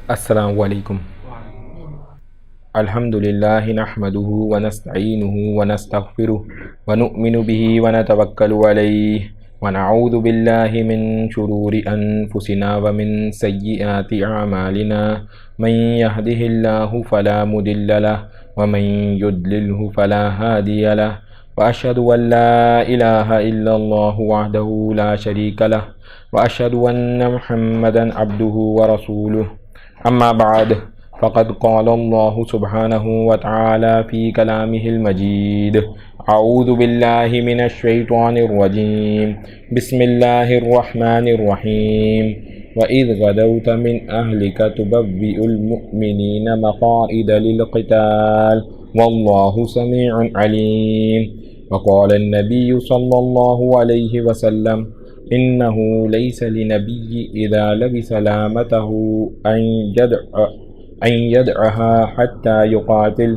السلام علیکم۔ الحمد للہ نحمده ونستعینه ونستغفره ونؤمن به ونتوکل علیہ ونعوذ باللہ من شرور انفسنا ومن سیئات اعمالنا من يهده اللہ فلا مضل له ومن يضلله فلا هادی له واشهد ان لا الہ الا اللہ وحدہ لا شریک له واشهد ان محمدا عبدہ ورسولہ اما بعد فقد قال اللہ سبحانہ وتعالی فی کلامہ المجید اعوذ باللہ من الشیطان الرجیم بسم اللہ الرحمن الرحیم وَإِذْ غَدَوْتَ مِنْ أَهْلِكَ تُبَوِّئُ الْمُؤْمِنِينَ مَقَاعِدَ لِلْقِتَالِ وَاللَّهُ سَمِيعٌ عَلِيمٌ وقال النبي صلى الله عليه وسلم إنه ليس لنبي إذا لبس لامته أن يدعها حتى يقاتل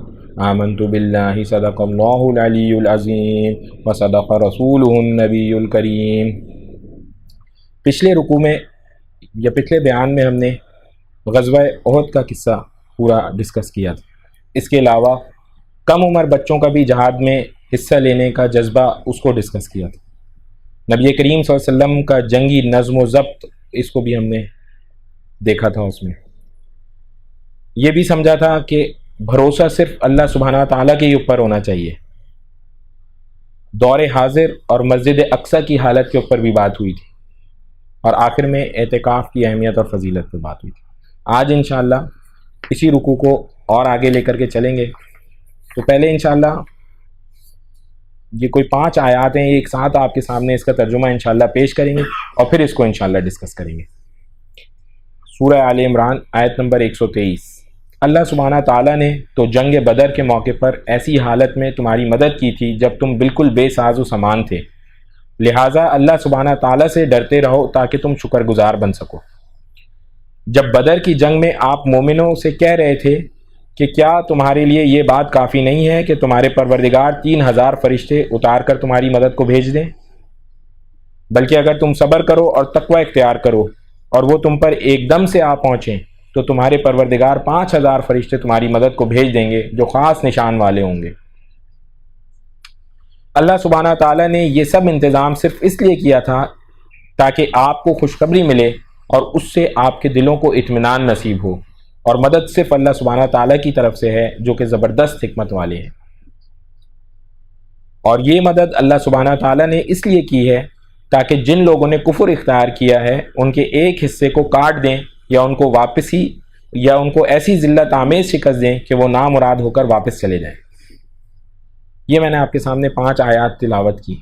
آمنت بالله صدق الله العلي العظيم وصدق رسوله النبي الكريم۔ پچھلے رکوع میں یا پچھلے بیان میں ہم نے غزوہ احد کا قصہ پورا ڈسکس کیا تھا۔ اس کے علاوہ کم عمر بچوں کا بھی جہاد میں حصہ لینے کا جذبہ اس کو ڈسکس کیا تھا۔ نبی کریم صلی اللہ علیہ وسلم کا جنگی نظم و ضبط اس کو بھی ہم نے دیکھا تھا۔ اس میں یہ بھی سمجھا تھا کہ بھروسہ صرف اللہ سبحانہ تعالیٰ کے اوپر ہونا چاہیے۔ دور حاضر اور مسجد اقصیٰ کی حالت کے اوپر بھی بات ہوئی تھی، اور آخر میں اعتکاف کی اہمیت اور فضیلت پہ بات ہوئی تھی۔ آج انشاءاللہ اسی رکوع کو اور آگے لے کر کے چلیں گے۔ تو پہلے انشاءاللہ یہ کوئی 5 آیات ہیں، ایک ساتھ آپ کے سامنے اس کا ترجمہ انشاءاللہ پیش کریں گے اور پھر اس کو انشاءاللہ ڈسکس کریں گے۔ سورہ آل عمران آیت نمبر 123۔ اللہ سبحانہ تعالیٰ نے تو جنگ بدر کے موقع پر ایسی حالت میں تمہاری مدد کی تھی جب تم بالکل بے ساز و سامان تھے، لہٰذا اللہ سبحانہ تعالیٰ سے ڈرتے رہو تاکہ تم شکر گزار بن سکو۔ جب بدر کی جنگ میں آپ مومنوں سے کہہ رہے تھے کہ کیا تمہارے لیے یہ بات کافی نہیں ہے کہ تمہارے پروردگار 3000 فرشتے اتار کر تمہاری مدد کو بھیج دیں؟ بلکہ اگر تم صبر کرو اور تقوی اختیار کرو اور وہ تم پر ایک دم سے آ پہنچیں تو تمہارے پروردگار 5000 فرشتے تمہاری مدد کو بھیج دیں گے جو خاص نشان والے ہوں گے۔ اللہ سبحانہ تعالیٰ نے یہ سب انتظام صرف اس لیے کیا تھا تاکہ آپ کو خوشخبری ملے اور اس سے آپ کے دلوں کو اطمینان نصیب ہو، اور مدد صرف اللہ سبحانہ تعالیٰ کی طرف سے ہے جو کہ زبردست حکمت والے ہیں۔ اور یہ مدد اللہ سبحانہ تعالیٰ نے اس لیے کی ہے تاکہ جن لوگوں نے کفر اختیار کیا ہے ان کے ایک حصے کو کاٹ دیں یا ان کو واپسی یا ان کو ایسی ذلت آمیز شکست دیں کہ وہ نامراد ہو کر واپس چلے جائیں۔ یہ میں نے آپ کے سامنے 5 آیات تلاوت کی،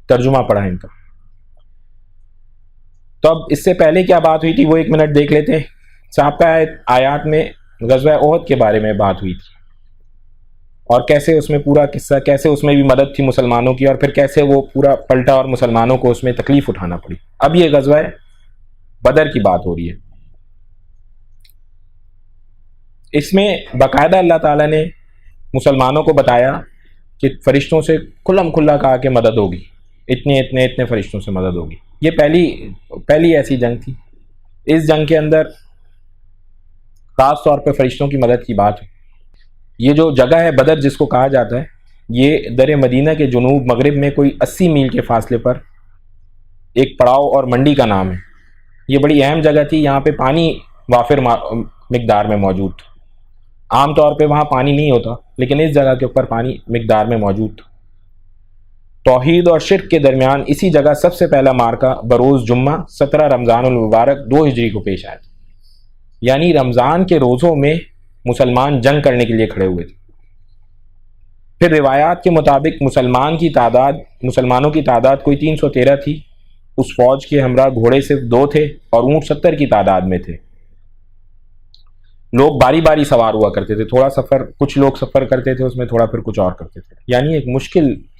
ترجمہ پڑھا ان کا۔ تو اب اس سے پہلے کیا بات ہوئی تھی وہ 1 منٹ دیکھ لیتے ہیں۔ سابقہ آیات میں غزوہ احد کے بارے میں بات ہوئی تھی، اور کیسے اس میں پورا قصہ، کیسے اس میں بھی مدد تھی مسلمانوں کی، اور پھر کیسے وہ پورا پلٹا اور مسلمانوں کو اس میں تکلیف اٹھانا پڑی۔ اب یہ غزوہ بدر کی بات ہو رہی ہے۔ اس میں باقاعدہ اللہ تعالیٰ نے مسلمانوں کو بتایا کہ فرشتوں سے کھلم کھلا کہا کہ مدد ہوگی، اتنے فرشتوں سے مدد ہوگی۔ یہ پہلی ایسی جنگ تھی۔ اس جنگ کے اندر خاص طور پہ فرشتوں کی مدد کی بات ہے۔ یہ جو جگہ ہے بدر جس کو کہا جاتا ہے، یہ در مدینہ کے جنوب مغرب میں کوئی 80 میل کے فاصلے پر ایک پڑاؤ اور منڈی کا نام ہے۔ یہ بڑی اہم جگہ تھی، یہاں پہ پانی وافر مقدار میں موجود تھا۔ عام طور پہ وہاں پانی نہیں ہوتا، لیکن اس جگہ کے اوپر پانی مقدار میں موجود تھا۔ توحید اور شرک کے درمیان اسی جگہ سب سے پہلا مارکہ بروز جمعہ 17 رمضان المبارک 2 ہجری کو پیش آیا تھا، یعنی رمضان کے روزوں میں مسلمان جنگ کرنے کے لیے کھڑے ہوئے تھے۔ پھر روایات کے مطابق مسلمانوں کی تعداد کوئی 313 تھی۔ اس فوج کے ہمراہ گھوڑے صرف 2 تھے اور اونٹ 70 کی تعداد میں تھے۔ لوگ باری باری سوار ہوا کرتے تھے، تھوڑا سفر کچھ لوگ سفر کرتے تھے اس میں، تھوڑا پھر کچھ اور کرتے تھے، یعنی ایک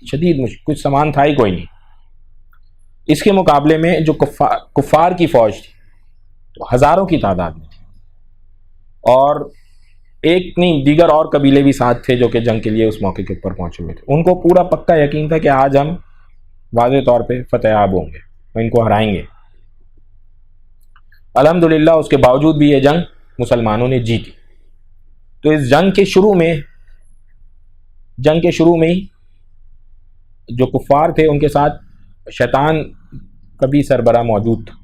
شدید مشکل، کچھ سامان تھا ہی کوئی نہیں۔ اس کے مقابلے میں جو کفار کی فوج تھی تو ہزاروں کی تعداد میں تھی، اور ایک نہیں دیگر اور قبیلے بھی ساتھ تھے جو کہ جنگ کے لیے اس موقع کے اوپر پہنچے ہوئے تھے۔ ان کو پورا پکا یقین تھا کہ آج ہم واضح طور پہ فتح یاب ہوں گے، ان کو ہرائیں گے۔ الحمدللہ اس کے باوجود بھی یہ جنگ مسلمانوں نے جیتی. تو اس جنگ کے شروع میں ہی جو کفار تھے ان کے ساتھ شیطان کا بھی سربراہ موجود تھا،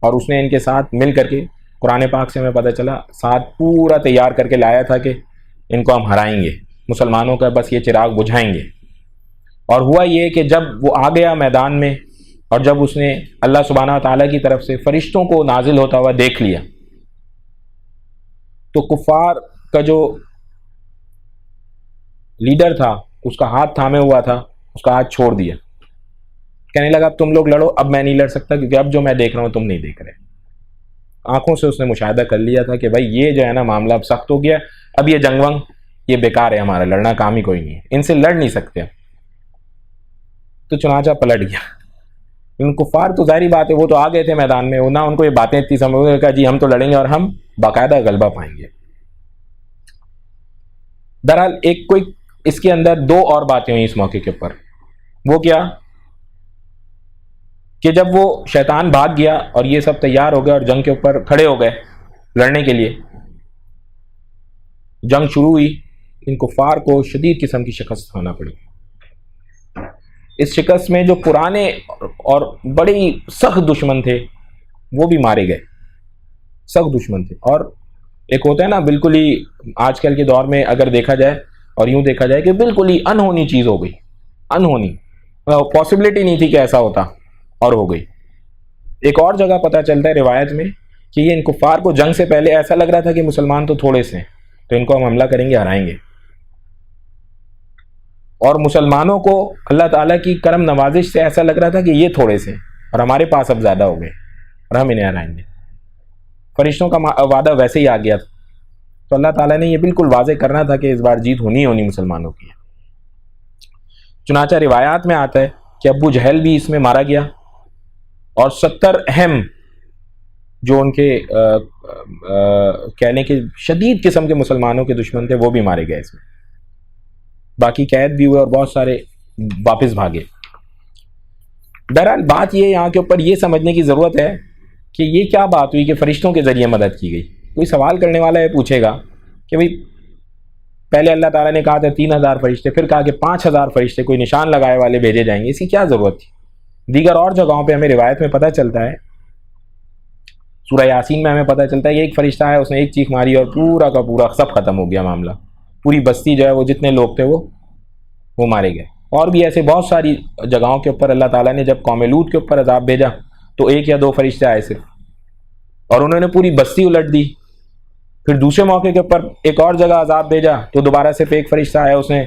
اور اس نے ان کے ساتھ مل کر کے قرآن پاک سے ہمیں پتہ چلا ساتھ پورا تیار کر کے لایا تھا کہ ان کو ہم ہرائیں گے، مسلمانوں کا بس یہ چراغ بجھائیں گے. اور ہوا یہ کہ جب وہ آ گیا میدان میں، اور جب اس نے اللہ سبحانہ وتعالیٰ کی طرف سے فرشتوں کو نازل ہوتا ہوا دیکھ لیا، تو کفار کا جو لیڈر تھا اس کا ہاتھ تھامے ہوا تھا، اس کا ہاتھ چھوڑ دیا، کہنے لگا اب تم لوگ لڑو، اب میں نہیں لڑ سکتا کیونکہ اب جو میں دیکھ رہا ہوں تم نہیں دیکھ رہے. آنکھوں سے اس نے مشاہدہ کر لیا تھا کہ بھائی یہ جو ہے نا معاملہ اب سخت ہو گیا، اب یہ جنگ ونگ یہ بیکار ہے، ہمارا لڑنا کام ہی کوئی نہیں ہے، ان سے لڑ نہیں سکتے. تو چنانچہ پلٹ گیا. ان کفار تو ظاہری بات ہے وہ تو آ گئے تھے میدان میں، نہ ان کو یہ باتیں اتنی سمجھ میں، کہا جی ہم تو لڑیں گے اور ہم باقاعدہ غلبہ پائیں گے. بہرحال اس کے اندر دو اور باتیں ہوئیں اس موقع کے اوپر. وہ کیا کہ جب وہ شیطان بھاگ گیا اور یہ سب تیار ہو گئے اور جنگ کے اوپر کھڑے ہو گئے لڑنے کے لیے، جنگ شروع ہوئی، ان کفار کو شدید قسم کی شکست کھانا پڑی. اس شکست میں جو پرانے اور بڑے سخت دشمن تھے وہ بھی مارے گئے، سخت دشمن تھے. اور ایک ہوتا ہے نا بالکل ہی آج کل کے دور میں اگر دیکھا جائے اور یوں دیکھا جائے کہ بالکل ہی انہونی چیز ہو گئی، انہونی پاسبلٹی نہیں تھی کہ ایسا ہوتا اور ہو گئی. ایک اور جگہ پتہ چلتا ہے روایت میں کہ یہ ان کفار کو جنگ سے پہلے ایسا لگ رہا تھا کہ مسلمان تو تھوڑے سے ہیں تو ان کو ہم حملہ کریں گے، ہرائیں گے. اور مسلمانوں کو اللہ تعالیٰ کی کرم نوازش سے ایسا لگ رہا تھا کہ یہ تھوڑے سے اور ہمارے پاس اب زیادہ ہو گئے اور ہم انہیں ہرائیں گے. فرشتوں کا وعدہ ویسے ہی آ گیا تھا. تو اللہ تعالیٰ نے یہ بالکل واضح کرنا تھا کہ اس بار جیت ہونی مسلمانوں کی. چنانچہ روایات میں آتا ہے کہ ابو جہل بھی اس میں مارا گیا اور 70 اہم جو ان کے کہنے کے شدید قسم کے مسلمانوں کے دشمن تھے وہ بھی مارے گئے اس میں. باقی قید بھی ہوئے اور بہت سارے واپس بھاگے. بہرحال بات یہ یہاں کے اوپر یہ سمجھنے کی ضرورت ہے کہ یہ کیا بات ہوئی کہ فرشتوں کے ذریعے مدد کی گئی. کوئی سوال کرنے والا یہ پوچھے گا کہ بھئی پہلے اللہ تعالیٰ نے کہا تھا 3000 فرشتے، پھر کہا کہ 5000 فرشتے کوئی نشان لگائے والے بھیجے جائیں گے، اس کی کیا ضرورت تھی؟ دیگر اور جگہوں پہ ہمیں روایت میں پتہ چلتا ہے، سورہ یاسین میں ہمیں پتہ چلتا ہے کہ ایک فرشتہ ہے، اس نے ایک چیخ ماری اور پورا کا پورا سب ختم ہو گیا معاملہ. پوری بستی جو ہے وہ جتنے لوگ تھے وہ مارے گئے. اور بھی ایسے بہت ساری جگہوں کے اوپر اللہ تعالیٰ نے جب قوم لوط کے اوپر عذاب بھیجا تو 1 یا 2 فرشتے آئے صرف اور انہوں نے پوری بستی الٹ دی. پھر دوسرے موقع کے اوپر ایک اور جگہ عذاب بھیجا تو دوبارہ صرف 1 فرشتہ آیا، اس نے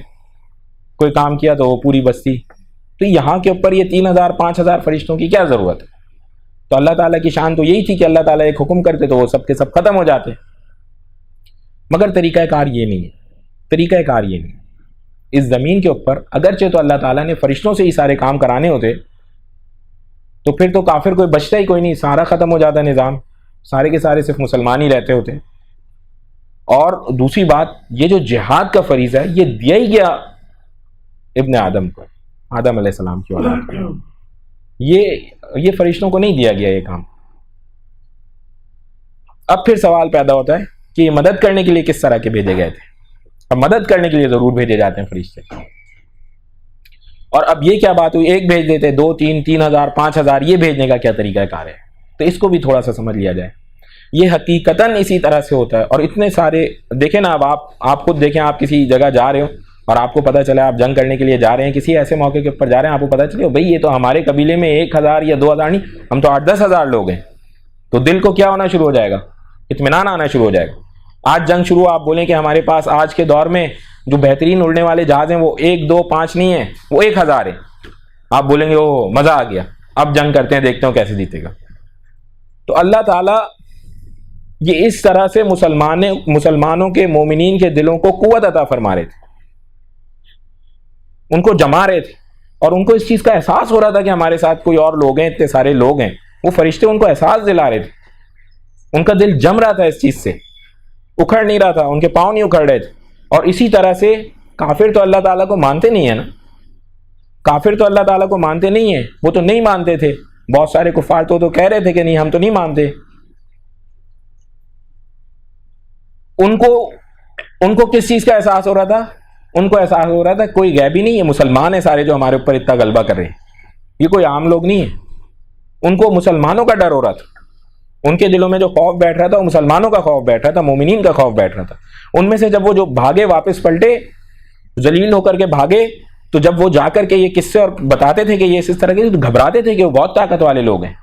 کوئی کام کیا تو وہ پوری بستی. تو یہاں کے اوپر یہ 3000 5000 فرشتوں کی کیا ضرورت ہے؟ تو اللہ تعالیٰ کی شان تو یہی تھی کہ اللہ تعالیٰ ایک حکم کرتے تو وہ سب کے سب ختم ہو جاتے. مگر طریقہ کار یہ نہیں ہے. اس زمین کے اوپر اگرچہ تو اللہ تعالیٰ نے فرشتوں سے ہی سارے کام کرانے ہوتے تو پھر تو کافر کوئی بچتا ہی کوئی نہیں، سارا ختم ہو جاتا نظام، سارے کے سارے صرف مسلمان ہی رہتے ہوتے. اور دوسری بات یہ جو جہاد کا فریضہ ہے یہ دیا ہی گیا ابن آدم کو، آدم علیہ السلام کی اولاد کو. یہ فرشتوں کو نہیں دیا گیا یہ کام. اب پھر سوال پیدا ہوتا ہے کہ یہ مدد کرنے کے لیے کس طرح کے بھیجے گئے تھے؟ اب مدد کرنے کے لیے ضرور بھیجے جاتے ہیں فرشتے. اور اب یہ کیا بات ہوئی، ایک بھیج دیتے، 2 3 3000 5000، یہ بھیجنے کا کیا طریقہ کار ہے؟ تو اس کو بھی تھوڑا سا سمجھ لیا جائے. یہ حقیقتاً اسی طرح سے ہوتا ہے. اور اتنے سارے دیکھیں نا، اب آپ خود دیکھیں، آپ کسی جگہ جا رہے ہو اور آپ کو پتہ چلا آپ جنگ کرنے کے لیے جا رہے ہیں، کسی ایسے موقع کے اوپر جا رہے ہیں، آپ کو پتہ چلے بھئی یہ تو ہمارے قبیلے میں 1000 یا 2000 نہیں، ہم تو 8-10 ہزار لوگ ہیں. تو دل کو کیا ہونا شروع ہو جائے گا؟ اطمینان آنا شروع ہو جائے گا. آج جنگ شروع، آپ بولیں کہ ہمارے پاس آج کے دور میں جو بہترین اڑنے والے جہاز ہیں وہ 1 2 5 نہیں ہیں، وہ 1000 ہیں. آپ بولیں گے اوہ مزہ آ گیا، اب جنگ کرتے ہیں، دیکھتے ہیں کیسے جیتے گا. تو اللہ تعالیٰ یہ اس طرح سے مسلمانوں کے مومنین کے دلوں کو قوت عطا فرما رہے تھے، ان کو جما رہے تھے، اور ان کو اس چیز کا احساس ہو رہا تھا کہ ہمارے ساتھ کوئی اور لوگ ہیں، اتنے سارے لوگ ہیں. وہ فرشتے ان کو احساس دلا رہے تھے، ان کا دل جم رہا تھا اس چیز سے، اکھڑ نہیں رہا تھا، ان کے پاؤں نہیں اکھڑ رہے تھے. اور اسی طرح سے کافر تو اللہ تعالیٰ کو مانتے نہیں ہیں نا، کافر تو اللہ تعالیٰ کو مانتے نہیں ہیں، وہ تو نہیں مانتے تھے. بہت سارے کفار تو کہہ رہے تھے کہ نہیں ہم تو نہیں مانتے. ان کو کس چیز کا احساس ہو رہا تھا؟ ان کو احساس ہو رہا تھا کوئی غیبی نہیں، یہ مسلمان ہیں سارے جو ہمارے اوپر اتنا غلبہ کر رہے ہیں، یہ کوئی عام لوگ نہیں ہیں۔ ان کو مسلمانوں کا ڈر ہو رہا تھا، ان کے دلوں میں جو خوف بیٹھ رہا تھا وہ مسلمانوں کا خوف بیٹھ رہا تھا، مومنین کا خوف بیٹھ رہا تھا۔ ان میں سے جب وہ جو بھاگے واپس پلٹے، ذلیل ہو کر کے بھاگے، تو جب وہ جا کر کے یہ قصے اور بتاتے تھے کہ یہ اس طرح کے، تو گھبراتے تھے کہ وہ بہت طاقت والے لوگ ہیں،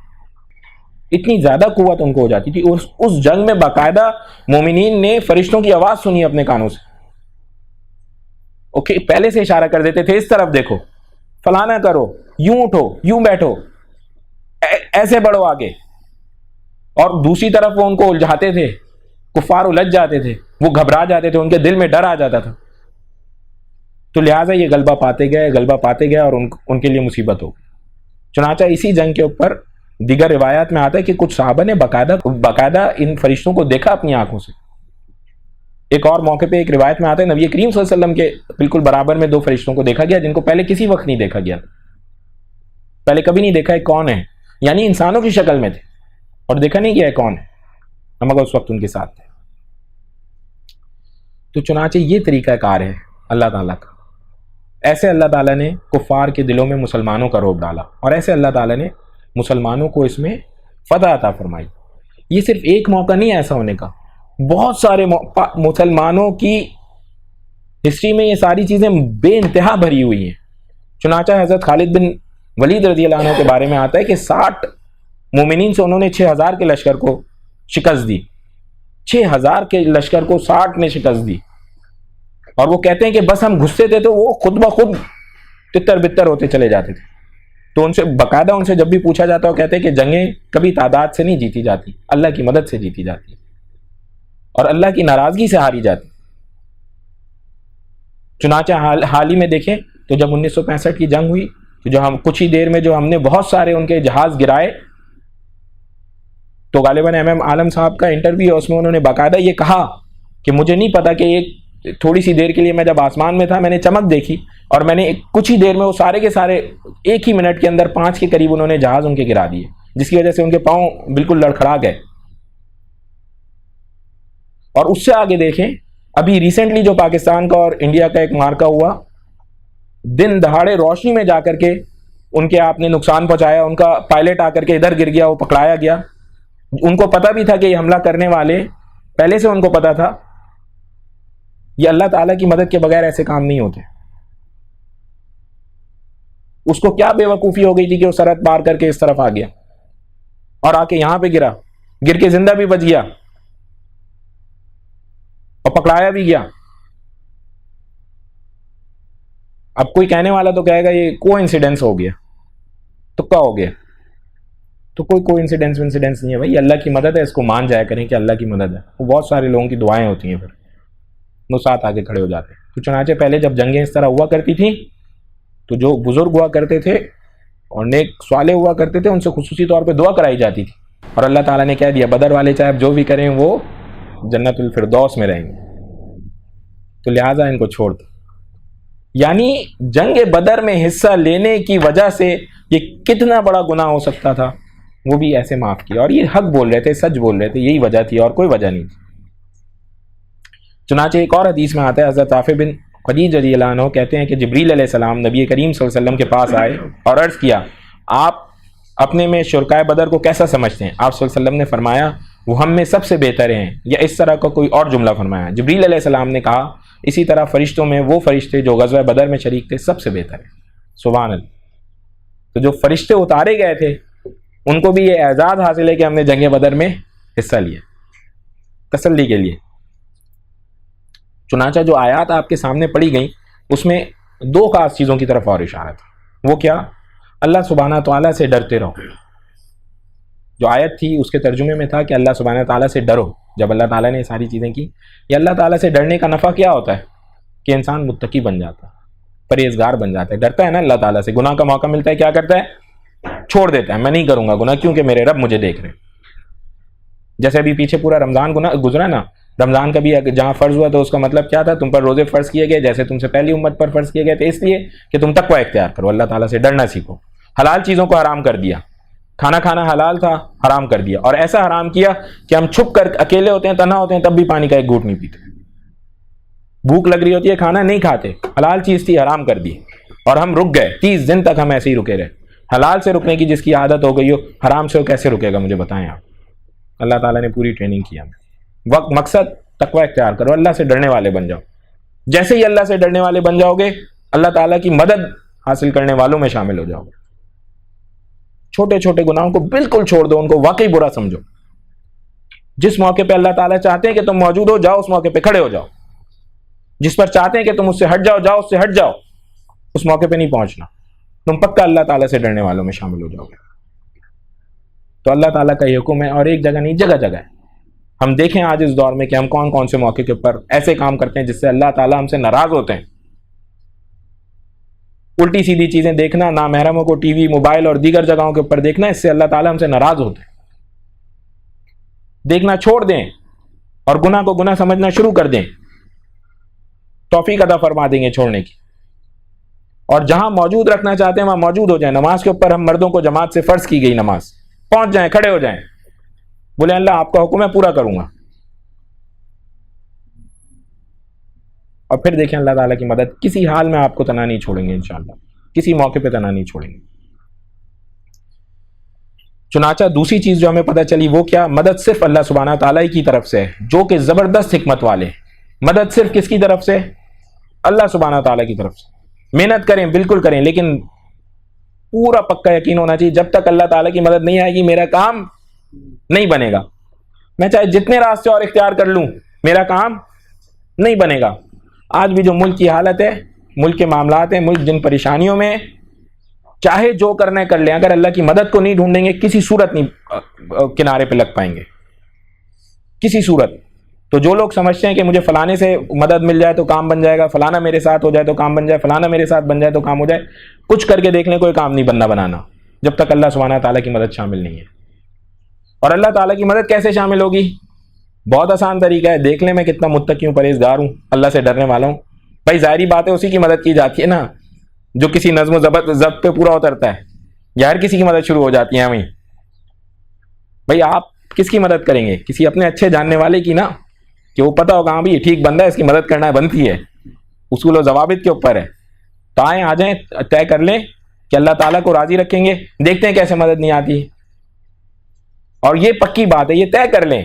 اتنی زیادہ قوت ان کو ہو جاتی تھی۔ اس جنگ میں باقاعدہ مومنین نے فرشتوں کی آواز سنی اپنے کانوں سے، اوکے، پہلے سے اشارہ کر دیتے تھے اس طرف دیکھو، فلانا کرو، یوں اٹھو، یوں بیٹھو، ایسے بڑھو آگے، اور دوسری طرف وہ ان کو الجھاتے تھے، کفار الجھ جاتے تھے، وہ گھبرا جاتے تھے، ان کے دل میں ڈر آ جاتا تھا، تو لہٰذا یہ غلبہ پاتے گئے اور ان کے لیے مصیبت ہو گئی۔ چنانچہ اسی جنگ کے اوپر دیگر روایات میں آتا ہے کہ کچھ صحابہ نے باقاعدہ ان فرشتوں کو دیکھا اپنی آنکھوں سے۔ ایک اور موقع پہ ایک روایت میں آتا ہے نبی کریم صلی اللہ علیہ وسلم کے بالکل برابر میں 2 فرشتوں کو دیکھا گیا جن کو پہلے کسی وقت نہیں دیکھا گیا، پہلے کبھی نہیں دیکھا ہے کون ہے، یعنی انسانوں کی شکل میں تھے اور دیکھا نہیں گیا ہے کون ہے، مگر اس وقت ان کے ساتھ تھے۔ تو چنانچہ یہ طریقہ کار ہے اللہ تعالیٰ کا، ایسے اللہ تعالیٰ نے کفار کے دلوں میں مسلمانوں کا رعب ڈالا، اور ایسے اللہ تعالیٰ نے مسلمانوں کو اس میں فتح عطا فرمائی۔ یہ صرف ایک موقع نہیں ہے ایسا ہونے کا، بہت سارے مسلمانوں کی ہسٹری میں یہ ساری چیزیں بے انتہا بھری ہوئی ہیں۔ چنانچہ حضرت خالد بن ولید رضی اللہ عنہ کے بارے میں آتا ہے کہ 60 مومنین سے انہوں نے 6000 کے لشکر کو شکست دی، 6000 کے لشکر کو 60 نے شکست دی، اور وہ کہتے ہیں کہ بس ہم گھستے تھے تو وہ خود بخود تتر بتر ہوتے چلے جاتے تھے۔ تو ان سے باقاعدہ ان سے جب بھی پوچھا جاتا ہے وہ کہتے ہیں کہ جنگیں کبھی تعداد سے نہیں جیتی جاتی، اللہ کی مدد سے جیتی جاتی اور اللہ کی ناراضگی سے ہاری جاتی۔ چنانچہ حال ہی میں دیکھیں تو جب 1965 کی جنگ ہوئی تو جو ہم کچھ ہی دیر میں جو ہم نے بہت سارے ان کے جہاز گرائے، تو غالباً ایم ایم عالم صاحب کا انٹرویو ہے، اس میں انہوں نے باقاعدہ یہ کہا کہ مجھے نہیں پتا کہ ایک تھوڑی سی دیر کے لیے میں جب آسمان میں تھا میں نے چمک دیکھی، اور میں نے کچھ ہی دیر میں وہ سارے کے سارے ایک ہی منٹ کے اندر 5 کے قریب انہوں نے جہاز ان کے گرا دیے، جس کی وجہ سے ان کے پاؤں بالکل لڑکھڑا گئے۔ اور اس سے آگے دیکھیں ابھی ریسنٹلی جو پاکستان کا اور انڈیا کا ایک مارکا ہوا، دن دہاڑے روشنی میں جا کر کے ان کے آپ نے نقصان پہنچایا، ان کا پائلٹ آ کر کے ادھر گر گیا، وہ پکڑایا گیا۔ ان کو پتہ بھی تھا کہ یہ حملہ کرنے والے، پہلے سے ان کو پتہ تھا، یہ اللہ تعالیٰ کی مدد کے بغیر ایسے کام نہیں ہوتے۔ اس کو کیا بے وقوفی ہو گئی تھی کہ وہ سرحد پار کر کے اس طرف آ گیا اور آ کے یہاں پہ گرا، گر کے زندہ بھی بچ گیا اور پکڑایا بھی گیا۔ اب کوئی کہنے والا تو کہے گا یہ کو انسیڈنس ہو گیا، تکا ہو گیا، تو کوئی انسیڈنس نہیں ہے بھائی، اللہ کی مدد ہے، اس کو مان جایا کریں کہ اللہ کی مدد ہے۔ وہ بہت سارے لوگوں کی دعائیں ہوتی ہیں، پھر وہ ساتھ آگے کھڑے ہو جاتے ہیں۔ تو چنانچہ پہلے جب جنگیں اس طرح ہوا کرتی تھیں تو جو بزرگ ہوا کرتے تھے اور نیک صالح ہوا کرتے تھے ان سے خصوصی طور پہ دعا کرائی جاتی تھی، اور اللہ تعالیٰ نے کہہ دیا بدر والے چاہے جو بھی کریں وہ جنت الفردوس میں رہیں گے، تو لہٰذا ان کو چھوڑ دو۔ یعنی جنگ بدر میں حصہ لینے کی وجہ سے یہ کتنا بڑا گناہ ہو سکتا تھا، وہ بھی ایسے معاف کیا، اور یہ حق بول رہے تھے، سچ بول رہے تھے، یہی وجہ تھی اور کوئی وجہ نہیں تھی۔ چنانچہ ایک اور حدیث میں آتا ہے، حضرت رافع بن خدیج رضی اللہ عنہ کہتے ہیں کہ جبریل علیہ السلام نبی کریم صلی اللہ علیہ وسلم کے پاس آئے اور عرض کیا آپ اپنے میں شرکائے بدر کو کیسا سمجھتے ہیں؟ آپ صلی اللہ علیہ وسلم نے فرمایا وہ ہم میں سب سے بہتر ہیں، یا اس طرح کا کوئی اور جملہ فرمایا۔ جبریل علیہ السلام نے کہا اسی طرح فرشتوں میں وہ فرشتے جو غزوہ بدر میں شریک تھے سب سے بہتر ہیں۔ سبحان اللہ۔ تو جو فرشتے اتارے گئے تھے ان کو بھی یہ اعزاز حاصل ہے کہ ہم نے جنگ بدر میں حصہ لیا، تسلی کے لیے۔ چنانچہ جو آیات آپ کے سامنے پڑھی گئیں اس میں 2 خاص چیزوں کی طرف اور اشارہ تھا، وہ کیا؟ اللہ سبحانہ تعالیٰ سے ڈرتے رہو۔ جو آیت تھی اس کے ترجمے میں تھا کہ اللہ سبحانہ تعالیٰ سے ڈرو۔ جب اللہ تعالیٰ نے ساری چیزیں کی، یہ اللہ تعالیٰ سے ڈرنے کا نفع کیا ہوتا ہے کہ انسان متقی بن جاتا ہے، پرہیزگار بن جاتا ہے، ڈرتا ہے نا اللہ تعالیٰ سے، گناہ کا موقع ملتا ہے کیا کرتا ہے؟ چھوڑ دیتا ہے، میں نہیں کروں گا گناہ کیونکہ میرے رب مجھے دیکھ رہے ہیں۔ جیسے ابھی پیچھے پورا رمضان گزرا نا، رمضان کا بھی جہاں فرض ہوا تو اس کا مطلب کیا تھا؟ تم پر روزے فرض کیے گئے جیسے تم سے پہلی امت پر فرض کیے گئے تھے، اس لیے کہ تم تقوی اختیار کرو، اللہ تعالیٰ سے ڈرنا سیکھو، حلال چیزوں کو حرام کر دیا، کھانا کھانا حلال تھا، حرام کر دیا، اور ایسا حرام کیا کہ ہم چھپ کر اکیلے ہوتے ہیں، تنہا ہوتے ہیں، تب بھی پانی کا ایک گھونٹ نہیں پیتے، بھوک لگ رہی ہوتی ہے کھانا نہیں کھاتے، حلال چیز تھی حرام کر دی، اور ہم رک گئے 30 دن تک، ہم ایسے ہی رکے رہے۔ حلال سے رکنے کی جس کی عادت ہو گئی ہو، حرام سے وہ کیسے رکے گا؟ مجھے بتائیں آپ۔ اللہ تعالیٰ نے پوری ٹریننگ کیا ہمیں۔ وقت مقصد تقوی اختیار کرو، اللہ سے ڈرنے والے بن جاؤ۔ جیسے ہی اللہ سے ڈرنے والے بن جاؤ گے، اللہ تعالیٰ کی مدد حاصل کرنے والوں میں شامل ہو جاؤ گے۔ چھوٹے چھوٹے گناہوں کو بالکل چھوڑ دو، ان کو واقعی برا سمجھو۔ جس موقع پہ اللہ تعالیٰ چاہتے ہیں کہ تم موجود ہو، جاؤ اس موقع پہ کھڑے ہو جاؤ۔ جس پر چاہتے ہیں کہ تم اس سے ہٹ جاؤ، جاؤ اس سے ہٹ جاؤ، اس موقع پہ نہیں پہنچنا۔ تم پکا اللہ تعالیٰ سے ڈرنے والوں میں شامل ہو جاؤ گے۔ تو اللہ تعالیٰ کا یہ حکم ہے، اور ایک جگہ نہیں، جگہ جگہ ہے۔ ہم دیکھیں آج اس دور میں کہ ہم کون کون سے موقع کے اوپر ایسے کام کرتے ہیں جس سے اللہ تعالیٰ ہم سے ناراض ہوتے ہیں۔ الٹی سیدھی چیزیں دیکھنا، نامحرموں کو ٹی وی، موبائل اور دیگر جگہوں کے اوپر دیکھنا، اس سے اللہ تعالیٰ ہم سے ناراض ہوتے ہیں۔ دیکھنا چھوڑ دیں اور گناہ کو گناہ سمجھنا شروع کر دیں، توفیق عطا فرما دیں گے چھوڑنے کی۔ اور جہاں موجود رکھنا چاہتے ہیں وہاں موجود ہو جائیں۔ نماز کے اوپر ہم مردوں کو جماعت سے فرض کی گئی نماز، پہنچ جائیں، کھڑے ہو جائیں، بولے اللہ آپ کا حکم ہے، پورا کروں گا۔ اور پھر دیکھیں اللہ تعالیٰ کی مدد، کسی حال میں آپ کو تنہا نہیں چھوڑیں گے انشاءاللہ، کسی موقع پہ تنہا نہیں چھوڑیں گے۔ چنانچہ دوسری چیز جو ہمیں پتہ چلی وہ کیا؟ مدد صرف اللہ سبحانہ تعالیٰ کی طرف سے ہے، جو کہ زبردست حکمت والے۔ مدد صرف کس کی طرف سے؟ اللہ سبحانہ تعالیٰ کی طرف سے۔ محنت کریں، بالکل کریں، لیکن پورا پکا یقین ہونا چاہیے جب تک اللہ تعالیٰ کی مدد نہیں آئے گی میرا کام نہیں بنے گا۔ میں چاہے جتنے راستے اور اختیار کر لوں، میرا کام نہیں بنے گا۔ آج بھی جو ملک کی حالت ہے، ملک کے معاملات ہیں، ملک جن پریشانیوں میں، چاہے جو کرنا ہے کر لیں، اگر اللہ کی مدد کو نہیں ڈھونڈیں گے کسی صورت نہیں کنارے پہ لگ پائیں گے، کسی صورت۔ تو جو لوگ سمجھتے ہیں کہ مجھے فلانے سے مدد مل جائے تو کام بن جائے گا، فلانا میرے ساتھ ہو جائے تو کام بن جائے، فلانا میرے ساتھ بن جائے تو کام ہو جائے، کچھ کر کے دیکھ لیں، کوئی کام نہیں بننا بنانا جب تک اللہ سبحانہ تعالیٰ کی مدد شامل نہیں ہے۔ اور اللہ تعالیٰ کی مدد کیسے شامل ہوگی؟ بہت آسان طریقہ ہے، دیکھ لیں میں کتنا متقی ہوں، پرہیزگار ہوں، اللہ سے ڈرنے والا ہوں۔ بھائی ظاہری بات ہے اسی کی مدد کی جاتی ہے نا جو کسی نظم و ضبط پہ پورا اترتا ہے، یا ہر کسی کی مدد شروع ہو جاتی ہے ہمیں۔ بھائی آپ کس کی مدد کریں گے؟ کسی اپنے اچھے جاننے والے کی نا، کہ وہ پتہ ہوگا ہاں بھی یہ ٹھیک بندہ ہے، اس کی مدد کرنا بنتی ہے، اصول و ضوابط کے اوپر ہے۔ تو آئیں آ جائیں، طے کر لیں کہ اللہ تعالیٰ کو راضی رکھیں گے، دیکھتے ہیں کیسے مدد نہیں آتی۔ اور یہ پکی بات ہے، یہ طے کر لیں،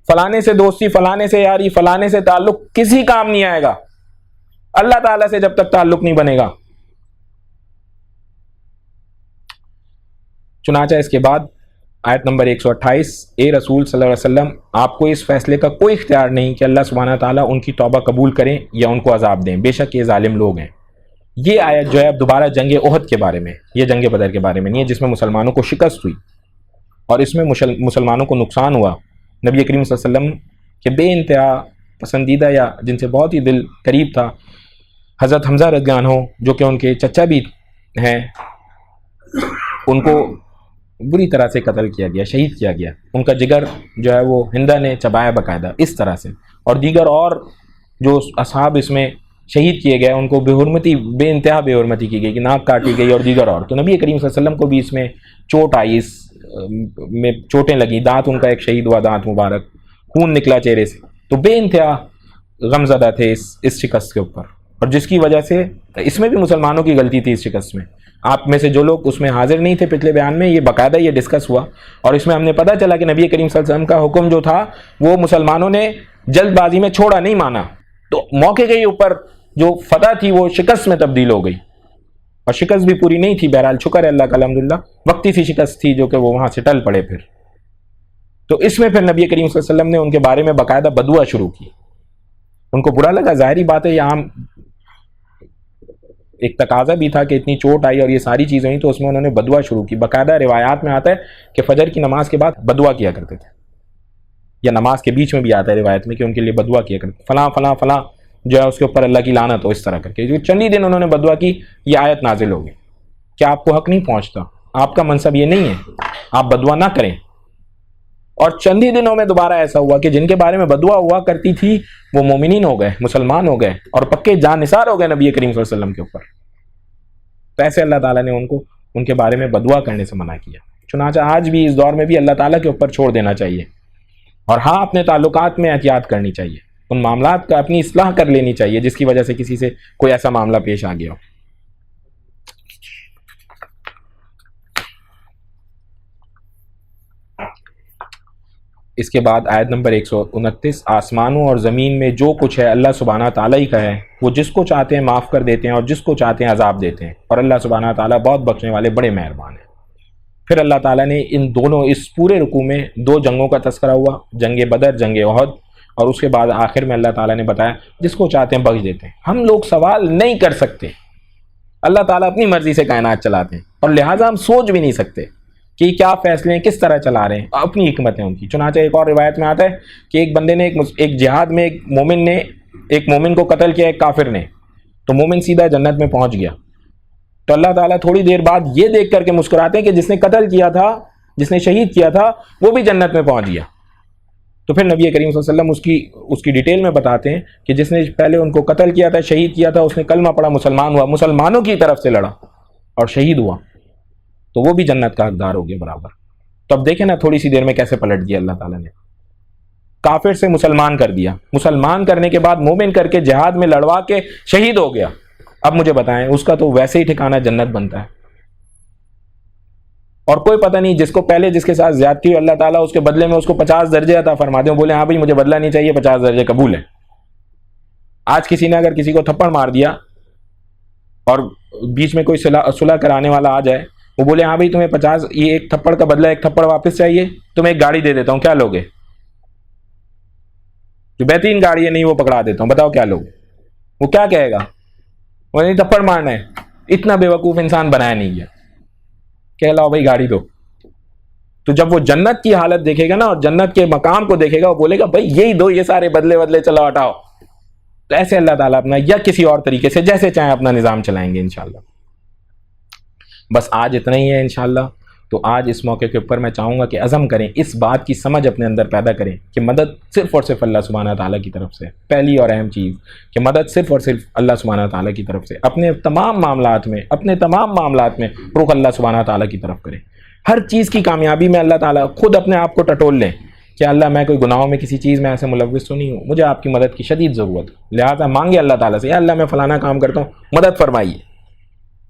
فلانے سے دوستی، فلانے سے یاری، فلانے سے تعلق کسی کام نہیں آئے گا اللہ تعالیٰ سے جب تک تعلق نہیں بنے گا۔ چنانچہ اس کے بعد آیت نمبر 128، اے رسول صلی اللہ علیہ وسلم آپ کو اس فیصلے کا کوئی اختیار نہیں کہ اللہ سبحانہ تعالیٰ ان کی توبہ قبول کریں یا ان کو عذاب دیں، بے شک یہ ظالم لوگ ہیں۔ یہ آیت جو ہے دوبارہ جنگ احد کے بارے میں، یہ جنگ بدر کے بارے میں نہیں ہے جس میں مسلمانوں کو شکست ہوئی اور اس میں مسلمانوں کو نقصان ہوا۔ نبی کریم صلی اللہ علیہ وسلم کے بے انتہا پسندیدہ یا جن سے بہت ہی دل قریب تھا حضرت حمزہ رضی اللہ عنہ، جو کہ ان کے چچا بھی ہیں، ان کو بری طرح سے قتل کیا گیا، شہید کیا گیا۔ ان کا جگر جو ہے وہ ہندا نے چبایا باقاعدہ اس طرح سے، اور دیگر اور جو اصحاب اس میں شہید کیے گئے ان کو بے حرمتی، بے انتہا بے حرمتی کی گئی کہ ناک کاٹی گئی اور دیگر اور۔ تو نبی کریم صلی اللہ علیہ وسلم کو بھی اس میں چوٹ آئی، اس میں چوٹیں لگیں، دانت ان کا ایک شہید ہوا، دانت مبارک، خون نکلا چہرے سے۔ تو بے انتہا غمزدہ تھے اس شکست کے اوپر، اور جس کی وجہ سے اس میں بھی مسلمانوں کی غلطی تھی۔ اس شکست میں آپ میں سے جو لوگ اس میں حاضر نہیں تھے پچھلے بیان میں، یہ باقاعدہ یہ ڈسکس ہوا، اور اس میں ہم نے پتہ چلا کہ نبی کریم صلی اللہ علیہ وسلم کا حکم جو تھا وہ مسلمانوں نے جلد بازی میں چھوڑا، نہیں مانا، تو موقع کے اوپر جو فتح تھی وہ شکست میں تبدیل ہو گئی، اور شکست بھی پوری نہیں تھی۔ بہرحال شکر ہے اللہ کا الحمدللہ، وقتی سی شکست تھی جو کہ وہ وہاں سے ٹل پڑے۔ پھر تو اس میں پھر نبی کریم صلی اللہ علیہ وسلم نے ان کے بارے میں باقاعدہ بدعا شروع کی، ان کو برا لگا، ظاہری بات ہے، یہ عام ایک تقاضا بھی تھا کہ اتنی چوٹ آئی اور یہ ساری چیزیں ہوئی، تو اس میں انہوں نے بدعا شروع کی۔ باقاعدہ روایات میں آتا ہے کہ فجر کی نماز کے بعد بدعا کیا کرتے تھے، یا نماز کے بیچ میں بھی آتا ہے روایت میں کہ ان کے لیے بدعا کیا کرتے، فلاں فلاں فلاں جو ہے اس کے اوپر اللہ کی لعنت ہو، اس طرح کر کے۔ جو چند ہی دن انہوں نے بدعا کی، یہ آیت نازل ہو گئی کہ آپ کو حق نہیں پہنچتا، آپ کا منصب یہ نہیں ہے، آپ بدعا نہ کریں۔ اور چند ہی دنوں میں دوبارہ ایسا ہوا کہ جن کے بارے میں بدعا ہوا کرتی تھی وہ مومنین ہو گئے، مسلمان ہو گئے، اور پکے جان نثار ہو گئے نبی کریم صلی اللہ علیہ وسلم کے اوپر۔ تو ایسے اللہ تعالیٰ نے ان کو ان کے بارے میں بدعا کرنے سے منع کیا۔ چنانچہ آج بھی اس دور میں بھی اللہ تعالیٰ کے اوپر چھوڑ دینا چاہیے، اور ہاں اپنے تعلقات میں احتیاط کرنی چاہیے، ان معاملات کا اپنی اصلاح کر لینی چاہیے جس کی وجہ سے کسی سے کوئی ایسا معاملہ پیش آ گیا ہو۔ اس کے بعد آیت نمبر 129، آسمانوں اور زمین میں جو کچھ ہے اللہ سبحانہ تعالیٰ ہی کا ہے، وہ جس کو چاہتے ہیں معاف کر دیتے ہیں اور جس کو چاہتے ہیں عذاب دیتے ہیں، اور اللہ سبحانہ تعالیٰ بہت بخشنے والے بڑے مہربان ہیں۔ پھر اللہ تعالیٰ نے ان دونوں اس پورے رکوع میں 2 جنگوں کا تذکرہ ہوا، جنگ بدر، جنگ احد، اور اس کے بعد آخر میں اللہ تعالیٰ نے بتایا جس کو چاہتے ہیں بخش دیتے ہیں۔ ہم لوگ سوال نہیں کر سکتے، اللہ تعالیٰ اپنی مرضی سے کائنات چلاتے ہیں، اور لہٰذا ہم سوچ بھی نہیں سکتے کہ کیا فیصلے ہیں، کس طرح چلا رہے ہیں، اپنی حکمت ہے ان کی۔ چنانچہ ایک اور روایت میں آتا ہے کہ ایک بندے نے ایک جہاد میں ایک مومن کو قتل کیا ایک کافر نے، تو مومن سیدھا جنت میں پہنچ گیا۔ تو اللہ تعالیٰ تھوڑی دیر بعد یہ دیکھ کر کے مسکراتے ہیں کہ جس نے قتل کیا تھا، جس نے شہید کیا تھا، وہ بھی جنت میں پہنچ گیا۔ تو پھر نبی کریم صلی اللہ علیہ وسلم اس کی ڈیٹیل میں بتاتے ہیں کہ جس نے پہلے ان کو قتل کیا تھا، شہید کیا تھا، اس نے کلمہ پڑھا، مسلمان ہوا، مسلمانوں کی طرف سے لڑا اور شہید ہوا، تو وہ بھی جنت کا حقدار ہو گیا برابر۔ تو اب دیکھیں نا تھوڑی سی دیر میں کیسے پلٹ دیا اللہ تعالیٰ نے، کافر سے مسلمان کر دیا، مسلمان کرنے کے بعد مومن کر کے جہاد میں لڑوا کے شہید ہو گیا۔ اب مجھے بتائیں اس کا تو ویسے ہی ٹھکانہ جنت بنتا ہے، اور کوئی پتہ نہیں جس کو پہلے جس کے ساتھ زیادتی ہو اللہ تعالیٰ اس کے بدلے میں اس کو 50 درجے عطا فرما دیں، بولے ہاں بھائی مجھے بدلہ نہیں چاہیے، 50 درجے قبول ہے۔ آج کسی نے اگر کسی کو تھپڑ مار دیا اور بیچ میں کوئی صلح کرانے والا آ جائے، وہ بولے ہاں بھائی تمہیں 50 یہ ایک تھپڑ کا بدلہ، ایک تھپڑ واپس چاہیے، تمہیں ایک گاڑی دے دیتا ہوں، کیا لوگے؟ جو بہترین گاڑی ہے نہیں وہ پکڑا دیتا ہوں، بتاؤ کیا لوگ؟ وہ کیا کہے گا؟ وہ نہیں تھپڑ مارنا ہے، اتنا بے وقوف انسان بنایا نہیں گیا، کہ لاؤ بھائی گاڑی دو۔ تو جب وہ جنت کی حالت دیکھے گا نا اور جنت کے مقام کو دیکھے گا، وہ بولے گا بھائی یہی دو، یہ سارے بدلے چلو ہٹاؤ۔ تو ایسے اللہ تعالیٰ اپنا یا کسی اور طریقے سے جیسے چاہیں اپنا نظام چلائیں گے انشاءاللہ۔ بس آج اتنا ہی ہے انشاءاللہ۔ تو آج اس موقع کے اوپر میں چاہوں گا کہ عزم کریں، اس بات کی سمجھ اپنے اندر پیدا کریں کہ مدد صرف اور صرف اللہ سبحانہ تعالیٰ کی طرف سے، پہلی اور اہم چیز کہ مدد صرف اور صرف اللہ سبحانہ تعالیٰ کی طرف سے، اپنے تمام معاملات میں رخ اللہ سبحانہ تعالیٰ کی طرف کریں۔ ہر چیز کی کامیابی میں اللہ تعالیٰ خود اپنے آپ کو ٹٹول لیں کہ اللہ میں کوئی گناہوں میں کسی چیز میں ایسے ملوث تو نہیں ہوں، مجھے آپ کی مدد کی شدید ضرورت، لہٰذا مانگے اللہ تعالیٰ سے، یا اللہ میں فلانا کام کرتا ہوں مدد فرمائیے،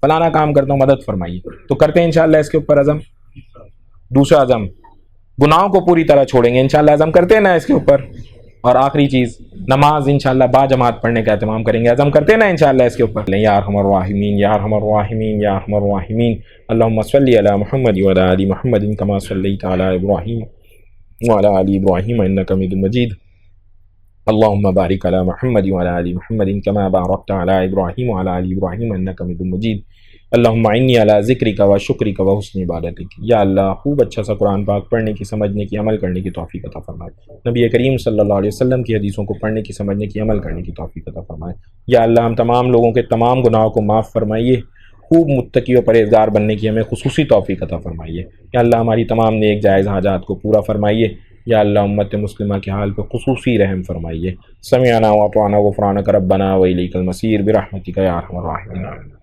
فلانا کام کرتا ہوں مدد فرمائیے۔ تو کرتے ہیں انشاءاللہ اس کے اوپر عزم۔ دوسرا عزم، گناہوں کو پوری طرح چھوڑیں گے انشاءاللہ، عزم کرتے ہیں نا اس کے اوپر۔ اور آخری چیز، نماز انشاءاللہ با جماعت پڑھنے کا اہتمام کریں گے، عزم کرتے ہیں نا انشاءاللہ اس کے اوپر۔ یا ارحم الراحمین یا ارحم الراحمین یا ارحم الراحمین، اللہم صلی علی محمد وعلی آل محمد کما صلیت علی ابراہیم وعلی آل ابراہیم انک حمید مجید، اللہم بارک علی محمد وعلی آل محمد کما بارکت علی ابراہیم وعلی آل ابراہیم انک حمید مجید، اللہم اعنی علی ذکرک و شکرک و حسن عبادتک۔ یا اللہ خوب اچھا سا قرآن پاک پڑھنے کی، سمجھنے کی، عمل کرنے کی توفیق عطا فرمائے، نبی کریم صلی اللہ علیہ وسلم کی حدیثوں کو پڑھنے کی، سمجھنے کی، عمل کرنے کی توفیق عطا فرمائے۔ یا اللہ ہم تمام لوگوں کے تمام گناہوں کو معاف فرمائیے، خوب متقی و پرہیزگار بننے کی ہمیں خصوصی توفیق عطا فرمائیے۔ یا اللہ ہماری تمام نیک جائز حاجات کو پورا فرمائیے۔ یا اللہ امت مسلمہ کے حال پہ خصوصی رحم فرمائیے۔ سمعنا واطعنا غفرانک ربنا و الیک المصیر برحمتک یا ارحم الراحمین۔